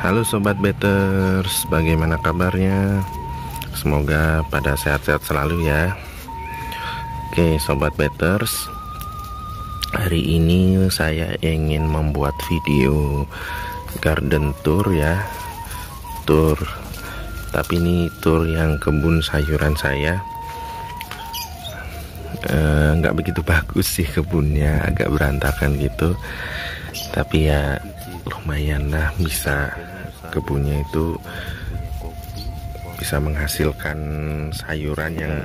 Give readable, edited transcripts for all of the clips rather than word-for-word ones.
Halo Sobat Betters, bagaimana kabarnya? Semoga pada sehat-sehat selalu ya. Oke Sobat Betters, hari ini saya ingin membuat video garden tour ya. Tour, tapi ini tour yang kebun sayuran saya. Nggak begitu bagus sih kebunnya, agak berantakan gitu. Tapi ya lumayan lah, bisa kebunnya itu bisa menghasilkan sayuran yang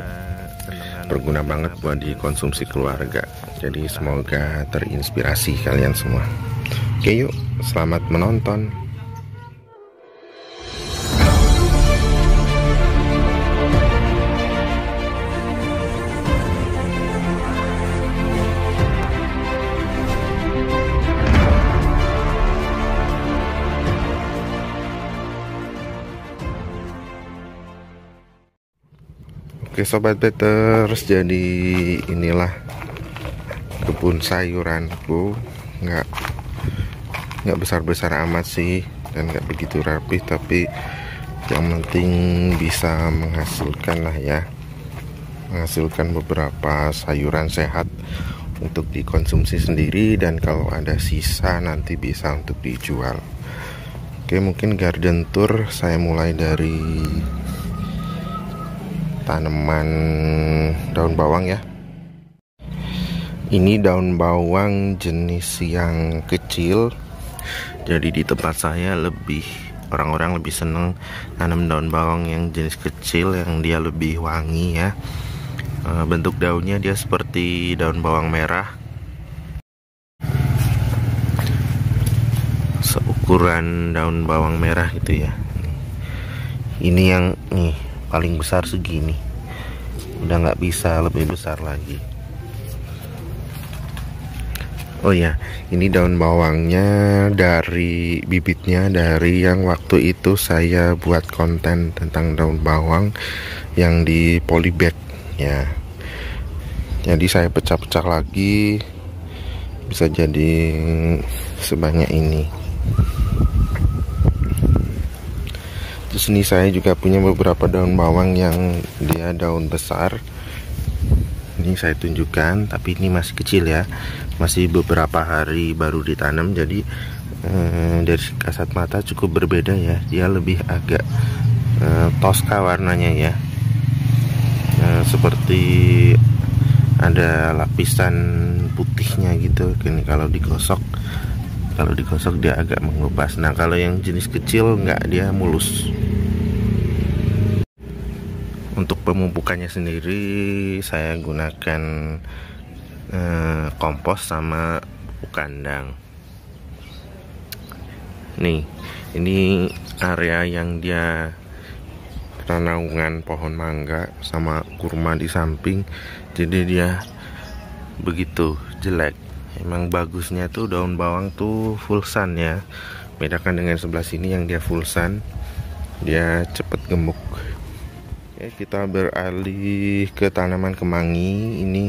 berguna banget buat dikonsumsi keluarga. Jadi semoga terinspirasi kalian semua. Oke yuk, selamat menonton. Oke Sobat Betters, jadi inilah kebun sayuranku. nggak besar-besar amat sih, dan nggak begitu rapi, tapi yang penting bisa menghasilkan lah ya, menghasilkan beberapa sayuran sehat untuk dikonsumsi sendiri, dan kalau ada sisa nanti bisa untuk dijual. Oke, mungkin garden tour saya mulai dari tanaman daun bawang ya. Ini daun bawang jenis yang kecil. Jadi di tempat saya orang-orang lebih seneng tanam daun bawang yang jenis kecil, yang dia lebih wangi ya. Bentuk daunnya dia seperti daun bawang merah, seukuran daun bawang merah gitu ya. Ini yang nih paling besar segini, udah nggak bisa lebih besar lagi. Oh ya, ini daun bawangnya dari bibitnya dari yang waktu itu saya buat konten tentang daun bawang yang di polybag ya. Jadi saya pecah-pecah lagi, bisa jadi sebanyak ini. Terus ini saya juga punya beberapa daun bawang yang dia daun besar. Ini saya tunjukkan, tapi ini masih kecil ya, masih beberapa hari baru ditanam. Jadi dari kasat mata cukup berbeda ya, dia lebih agak toska warnanya ya, seperti ada lapisan putihnya gitu. Ini kalau digosok dia agak mengelupas. Nah kalau yang jenis kecil enggak, dia mulus. Untuk pemupukannya sendiri saya gunakan kompos sama pupuk kandang. Nih, ini area yang dia naungan pohon mangga sama kurma di samping, jadi dia begitu jelek. Emang bagusnya tuh daun bawang tuh full sun ya, bedakan dengan sebelah sini yang dia full sun, dia cepet gemuk. Oke, kita beralih ke tanaman kemangi. Ini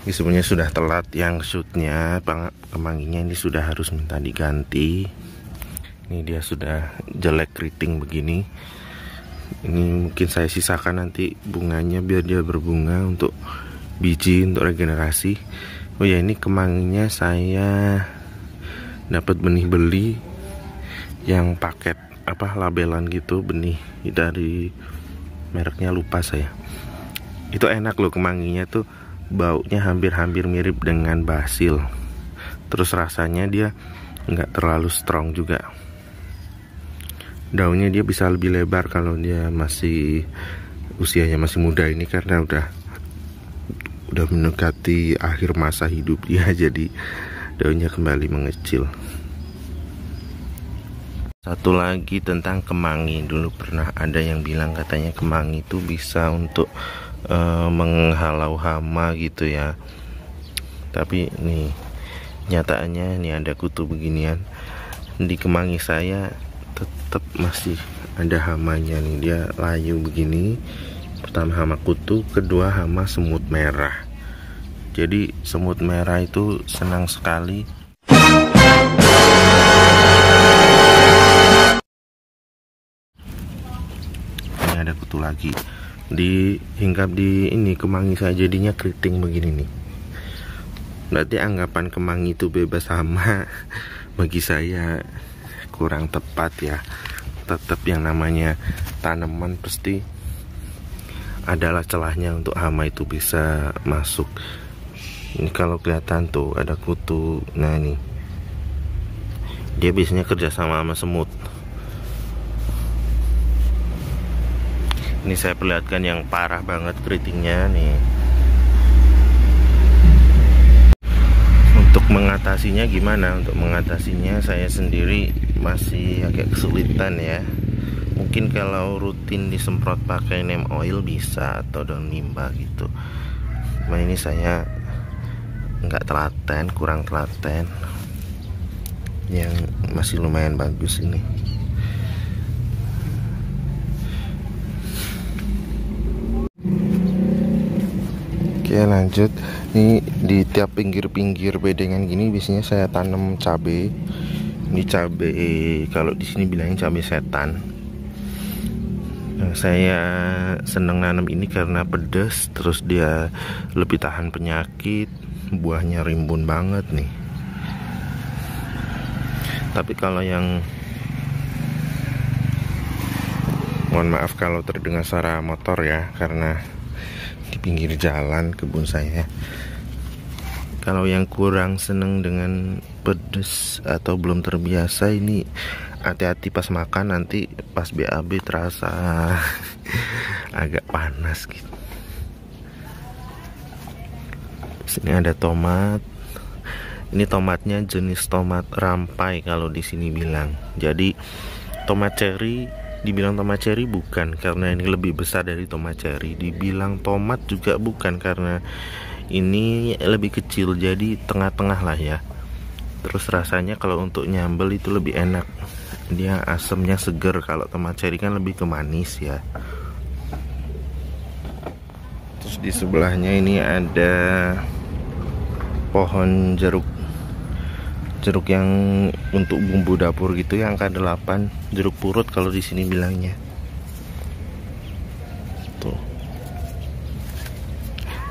sebenarnya sudah telat yang shootnya, kemanginya ini sudah harus minta diganti. Ini dia sudah jelek keriting begini. Ini mungkin saya sisakan nanti bunganya biar dia berbunga untuk biji, untuk regenerasi. Oh ya, ini kemanginya saya dapat benih beli yang paket labelan gitu, benih dari mereknya lupa saya. Itu enak loh kemanginya tuh, baunya hampir mirip dengan basil. Terus rasanya dia nggak terlalu strong juga. Daunnya dia bisa lebih lebar kalau dia masih usianya masih muda ini, karena udah mendekati akhir masa hidup dia, jadi daunnya kembali mengecil. Satu lagi tentang kemangi, dulu pernah ada yang bilang katanya kemangi itu bisa untuk menghalau hama gitu ya. Tapi nih nyataannya nih ada kutu beginian di kemangi saya, tetap masih ada hamanya nih, dia layu begini. Pertama hama kutu, kedua hama semut merah. Jadi semut merah itu senang sekali lagi. Dihinggap di ini kemangi saya, jadinya keriting begini nih. Berarti anggapan kemangi itu bebas hama bagi saya kurang tepat ya. Tetap yang namanya tanaman pasti adalah celahnya untuk hama itu bisa masuk. Ini kalau kelihatan tuh ada kutu. Nah ini dia biasanya kerja sama semut. Ini saya perlihatkan yang parah banget keritingnya nih. Untuk mengatasinya gimana? Untuk mengatasinya saya sendiri masih agak kesulitan ya. Mungkin kalau rutin disemprot pakai neem oil bisa, atau daun mimba gitu. Cuma ini saya nggak telaten, kurang telaten. Yang masih lumayan bagus ini. Oke, lanjut. Ini di tiap pinggir-pinggir bedengan gini biasanya saya tanam cabai. Ini cabai, kalau di sini bilangnya cabai setan. Saya seneng nanam ini karena pedas, terus dia lebih tahan penyakit, buahnya rimbun banget nih. Tapi kalau yang, mohon maaf kalau terdengar suara motor ya, karena di pinggir jalan kebun saya. Kalau yang kurang seneng dengan pedes atau belum terbiasa, ini hati-hati pas makan, nanti pas BAB terasa agak panas gitu. Sini ada tomat. Ini tomatnya jenis tomat rampai kalau di sini bilang. Jadi tomat cherry, dibilang tomat cherry bukan karena ini lebih besar dari tomat cherry. Dibilang tomat juga bukan karena ini lebih kecil, jadi tengah-tengah lah ya. Terus rasanya kalau untuk nyambel itu lebih enak. Dia asamnya seger, kalau tomat cherry kan lebih ke manis ya. Terus di sebelahnya ini ada pohon jeruk yang untuk bumbu dapur gitu, yang angka 8, jeruk purut kalau di sini bilangnya. Tuh.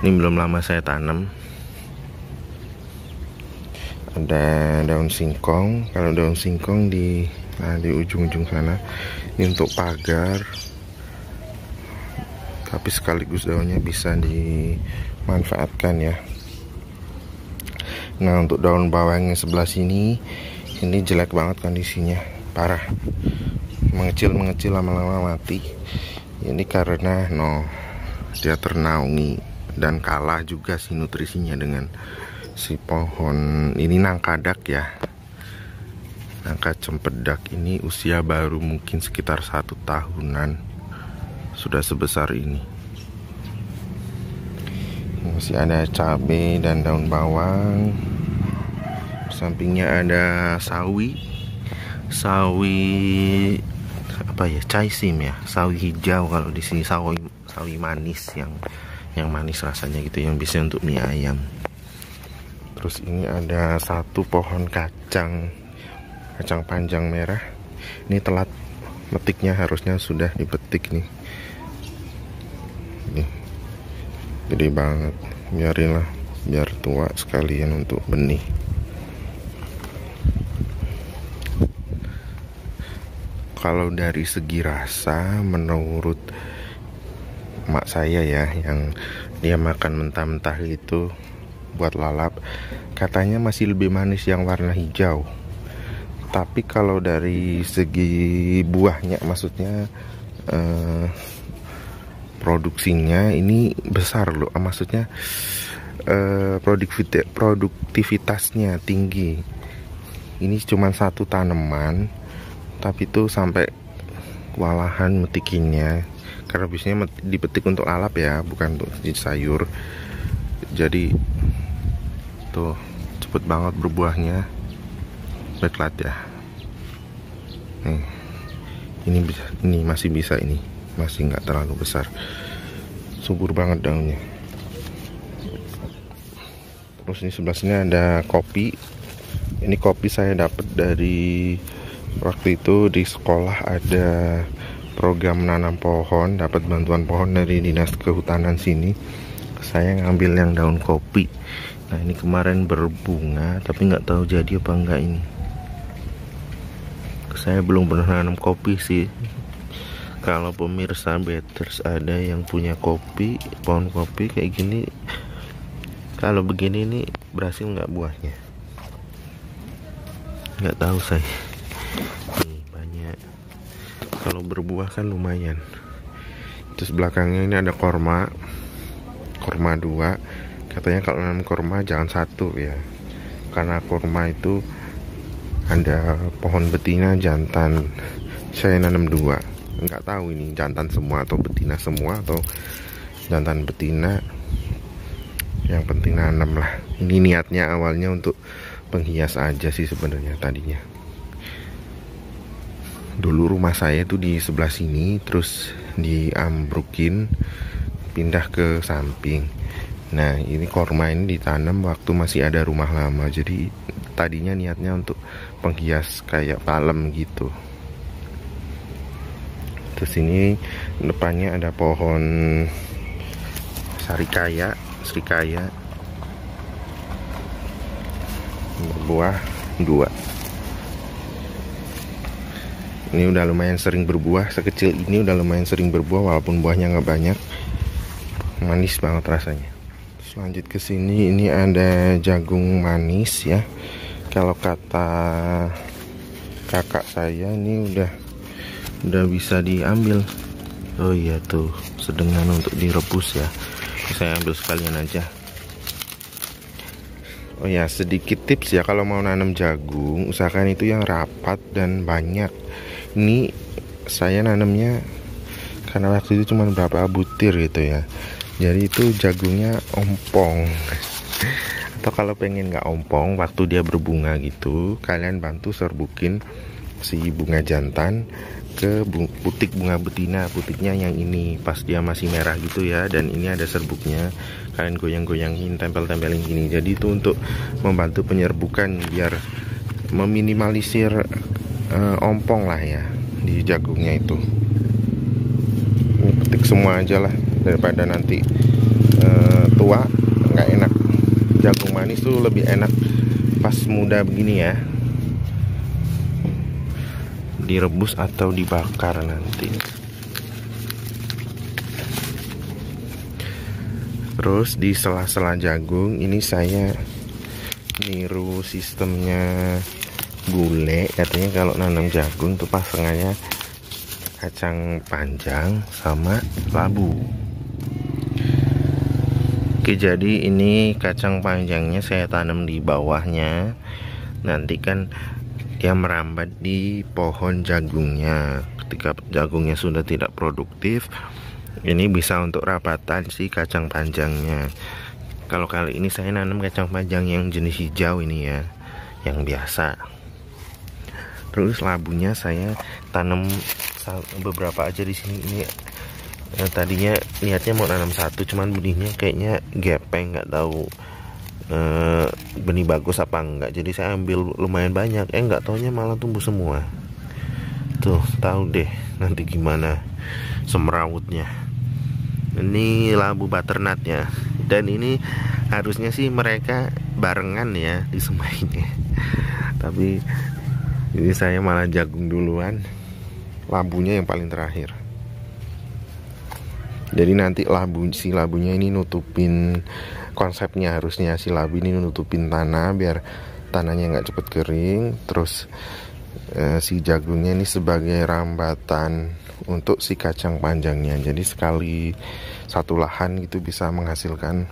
Ini belum lama saya tanam. Ada daun singkong. Kalau daun singkong di ujung-ujung sana. Ini untuk pagar. Tapi sekaligus daunnya bisa dimanfaatkan ya. Nah, untuk daun bawang yang sebelah sini, ini jelek banget kondisinya, parah, mengecil lama-lama mati. Ini karena dia ternaungi dan kalah juga sih nutrisinya dengan si pohon ini. Nangkadak ya, nangka cempedak ini usia baru mungkin sekitar 1 tahunan, sudah sebesar ini. Masih ada cabai dan daun bawang. Sampingnya ada sawi apa ya, caisim ya, sawi hijau kalau di sini, sawi manis yang manis rasanya gitu, yang bisa untuk mie ayam. Terus ini ada satu pohon kacang panjang merah. Ini telat metiknya, harusnya sudah dipetik nih. Nih, gede banget. Biarinlah, biar tua sekalian untuk benih. Kalau dari segi rasa, menurut mak saya ya, yang dia makan mentah-mentah gitu buat lalap, katanya masih lebih manis yang warna hijau. Tapi kalau dari segi buahnya, maksudnya produksinya ini besar loh, maksudnya produktivitasnya tinggi. Ini cuma satu tanaman, tapi itu sampai kewalahan metikinnya, karena biasanya dipetik untuk lalap ya, bukan untuk sayur. Jadi tuh cepet banget berbuahnya, beklat ya. Ini masih bisa, ini masih nggak terlalu besar, subur banget daunnya. Terus ini sebelah sini ada kopi. Ini kopi saya dapat dari waktu itu di sekolah, ada program menanam pohon, dapat bantuan pohon dari dinas kehutanan sini. Saya ngambil yang daun kopi. Nah ini kemarin berbunga, tapi nggak tahu jadi apa enggak ini. Saya belum pernah nanam kopi sih. Kalau pemirsa Betters ada yang punya kopi, pohon kopi kayak gini, kalau begini nih berhasil nggak buahnya? Nggak tahu saya. Nih banyak. Kalau berbuah kan lumayan. Terus belakangnya ini ada korma 2. Katanya kalau nanam korma jangan 1 ya, karena korma itu ada pohon betina jantan. Saya nanam 2. Nggak tahu ini jantan semua atau betina semua atau jantan betina. Yang penting nanam lah. Ini niatnya awalnya untuk penghias aja sih sebenarnya tadinya. Dulu rumah saya tuh di sebelah sini, terus diambrukin, pindah ke samping. Nah ini korma ini ditanam waktu masih ada rumah lama. Jadi tadinya niatnya untuk penghias kayak palem gitu. Terus ini depannya ada pohon srikaya berbuah 2. Ini udah lumayan sering berbuah, sekecil ini udah lumayan sering berbuah walaupun buahnya nggak banyak. Manis banget rasanya. Terus lanjut ke sini, ini ada jagung manis ya. Kalau kata kakak saya ini udah bisa diambil. Oh iya tuh, sedengan untuk direbus ya. Saya ambil sekalian aja. Oh ya, sedikit tips ya, kalau mau nanam jagung usahakan itu yang rapat dan banyak. Ini saya nanamnya karena waktu itu cuma berapa butir gitu ya, jadi itu jagungnya ompong. Atau kalau pengen nggak ompong waktu dia berbunga gitu, kalian bantu serbukin si bunga jantan ke putik bunga betina. Putiknya yang ini pas dia masih merah gitu ya, dan ini ada serbuknya, kalian goyang-goyangin, tempel-tempelin gini. Jadi itu untuk membantu penyerbukan biar meminimalisir ompong lah ya di jagungnya itu. Ini petik semua aja lah daripada nanti tua nggak enak. Jagung manis tuh lebih enak pas muda begini ya, direbus atau dibakar nanti. Terus di sela-sela jagung ini saya niru sistemnya bule. Katanya kalau nanam jagung tuh pasangannya kacang panjang sama labu. Oke, jadi ini kacang panjangnya saya tanam di bawahnya. Nanti kan dia merambat di pohon jagungnya. Ketika jagungnya sudah tidak produktif, ini bisa untuk rapatan si kacang panjangnya. Kalau kali ini saya nanam kacang panjang yang jenis hijau ini ya, yang biasa. Terus labunya saya tanam beberapa aja di sini. Ini tadinya niatnya mau nanam 1, cuman benihnya kayaknya gepeng, nggak tahu benih bagus apa enggak. Jadi saya ambil lumayan banyak, nggak taunya malah tumbuh semua. Tuh, tahu deh nanti gimana semrawutnya. Ini labu butternutnya, dan ini harusnya sih mereka barengan ya disemainnya. Tapi ini saya malah jagung duluan, labunya yang paling terakhir. Jadi nanti si labunya ini nutupin, konsepnya harusnya si labu ini nutupin tanah biar tanahnya nggak cepet kering. Terus si jagungnya ini sebagai rambatan untuk si kacang panjangnya. Jadi sekali satu lahan itu bisa menghasilkan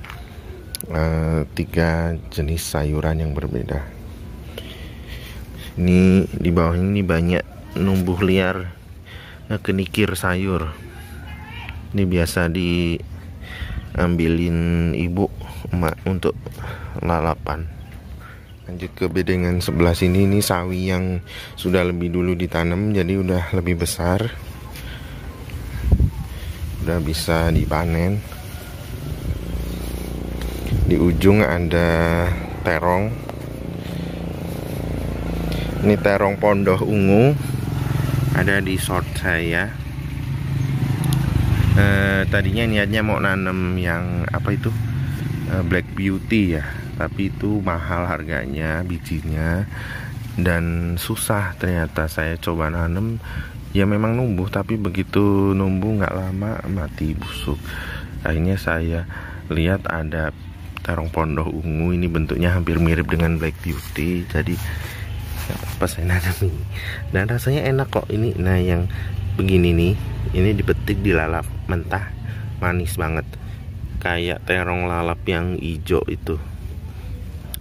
3 jenis sayuran yang berbeda. Ini di bawah ini banyak numbuh liar kenikir sayur. Ini biasa diambilin ibu emak untuk lalapan. Lanjut ke bedengan sebelah sini, ini sawi yang sudah lebih dulu ditanam, jadi udah lebih besar, udah bisa dipanen. Di ujung ada terong. Ini terong pondoh ungu, ada di short saya. Tadinya niatnya mau nanam yang apa itu, Black Beauty ya, tapi itu mahal harganya bijinya dan susah. Ternyata saya coba nanam, ya memang numbuh, tapi begitu numbuh nggak lama mati busuk. Akhirnya saya lihat ada terong pondok ungu, ini bentuknya hampir mirip dengan Black Beauty, jadi pas saya nanam ini, dan rasanya enak kok ini. Nah yang begini nih, ini dipetik dilalap mentah, manis banget, kayak terong lalap yang hijau itu,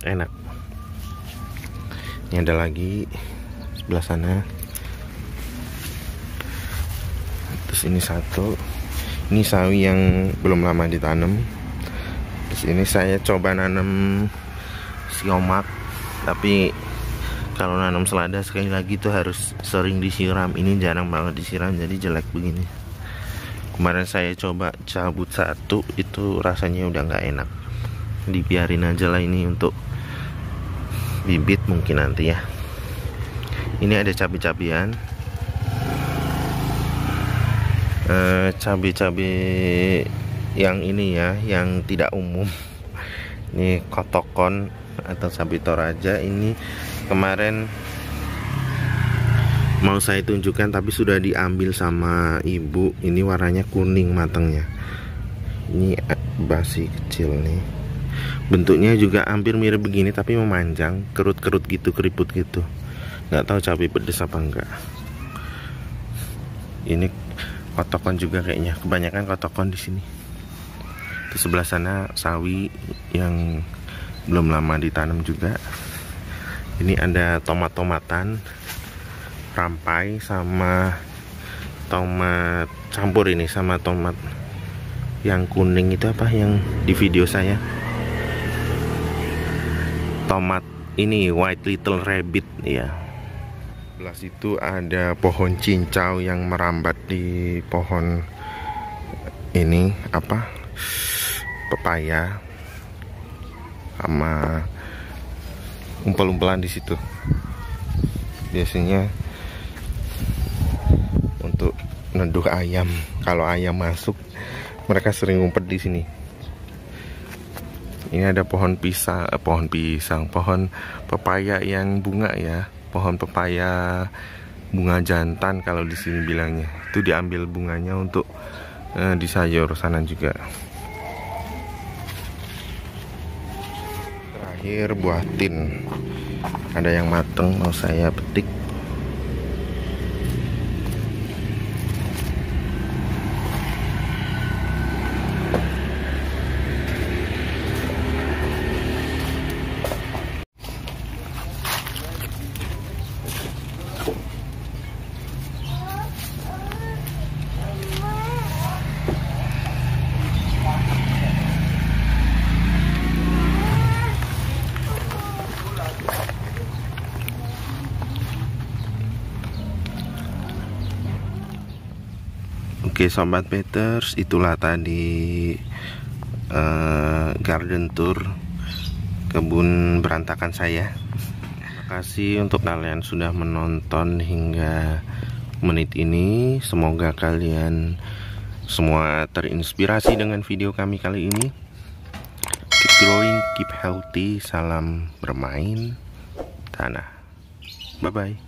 enak. Ini ada lagi sebelah sana. Terus ini satu, ini sawi yang belum lama ditanam. Terus ini saya coba nanam siomak, tapi kalau nanam selada sekali lagi tuh harus sering disiram. Ini jarang banget disiram, jadi jelek begini. Kemarin saya coba cabut satu, itu rasanya udah nggak enak. Dibiarin aja lah ini untuk bibit mungkin nanti ya. Ini ada cabai-cabian, cabai-cabai yang ini ya, yang tidak umum. Ini kotokon atau cabai toraja. Ini kemarin mau saya tunjukkan tapi sudah diambil sama ibu. Ini warnanya kuning matangnya. Ini basi kecil nih. Bentuknya juga hampir mirip begini tapi memanjang, kerut-kerut gitu, keriput gitu. Nggak tahu cabai pedes apa enggak. Ini kotokon juga kayaknya. Kebanyakan kotokon di sini. Di sebelah sana sawi yang belum lama ditanam juga. Ini ada tomat-tomatan rampai sama tomat campur ini, sama tomat yang kuning itu apa yang di video saya, tomat ini white little rabbit ya. Sebelah situ ada pohon cincau yang merambat di pohon ini apa, pepaya, sama umpel-umpelan di situ. Biasanya untuk neduh ayam. Kalau ayam masuk, mereka sering ngumpet di sini. Ini ada pohon pisang, pohon pepaya yang bunga ya. Pohon pepaya bunga jantan kalau di sini bilangnya. Itu diambil bunganya untuk di sayur sana juga. Terakhir buah tin, ada yang mateng mau saya petik. Oke Sobat Peters, itulah tadi garden tour kebun berantakan saya. Terima kasih untuk kalian sudah menonton hingga menit ini. Semoga kalian semua terinspirasi dengan video kami kali ini. Keep growing, keep healthy, salam bermain tanah. Bye bye.